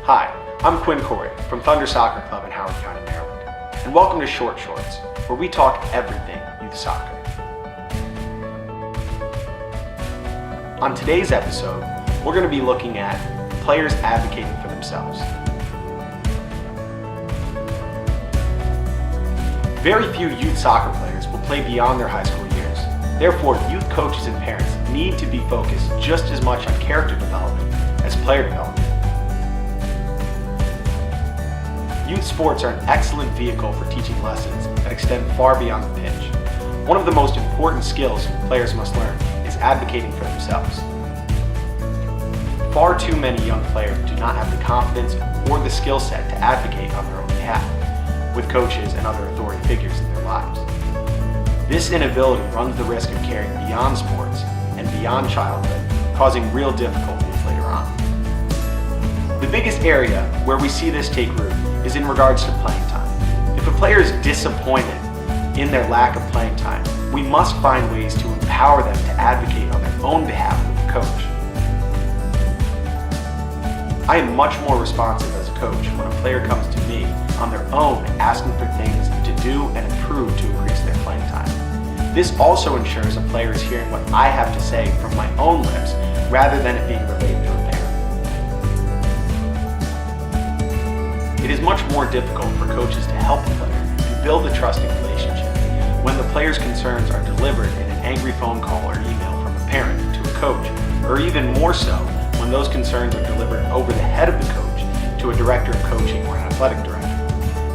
Hi, I'm Quinn Corey from Thunder Soccer Club in Howard County, Maryland, and welcome to Short Shorts, where we talk everything youth soccer. On today's episode, we're going to be looking at players advocating for themselves. Very few youth soccer players will play beyond their high school years. Therefore, youth coaches and parents need to be focused just as much on character development as player development. Youth sports are an excellent vehicle for teaching lessons that extend far beyond the pitch. One of the most important skills players must learn is advocating for themselves. Far too many young players do not have the confidence or the skill set to advocate on their own behalf with coaches and other authority figures in their lives. This inability runs the risk of carrying beyond sports and beyond childhood, causing real difficulties later on. The biggest area where we see this take root is in regards to playing time. If a player is disappointed in their lack of playing time, we must find ways to empower them to advocate on their own behalf with the coach. I am much more responsive as a coach when a player comes to me on their own asking for things to do and improve to increase their playing time. This also ensures a player is hearing what I have to say from my own lips rather than it being relayed to a parent. It is much more difficult for coaches to help a player and build a trusting relationship when the player's concerns are delivered in an angry phone call or email from a parent to a coach, or even more so when those concerns are delivered over the head of the coach to a director of coaching or an athletic director.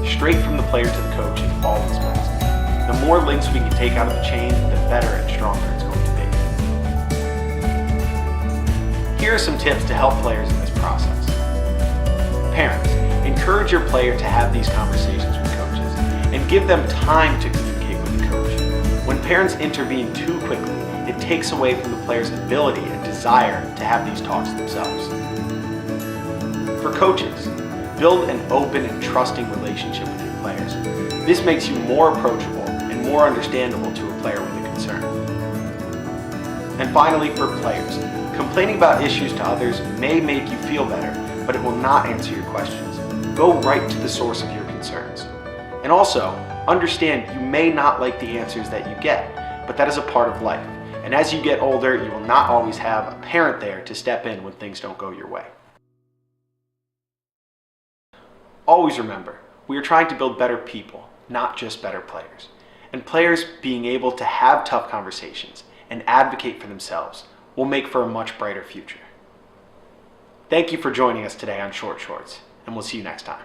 Straight from the player to the coach is always best. The more links we can take out of the chain, the better and stronger it's going to be. Here are some tips to help players in this process. Parents, encourage your player to have these conversations with coaches and give them time to communicate with the coach. When parents intervene too quickly, it takes away from the player's ability and desire to have these talks themselves. For coaches, build an open and trusting relationship with your players. This makes you more approachable and more understandable to a player with a concern. And finally, for players, complaining about issues to others may make you feel better, but it will not answer your questions. Go right to the source of your concerns. And also, understand you may not like the answers that you get, but that is a part of life. And as you get older, you will not always have a parent there to step in when things don't go your way. Always remember, we are trying to build better people, not just better players. And players being able to have tough conversations and advocate for themselves will make for a much brighter future. Thank you for joining us today on Short Shorts, and we'll see you next time.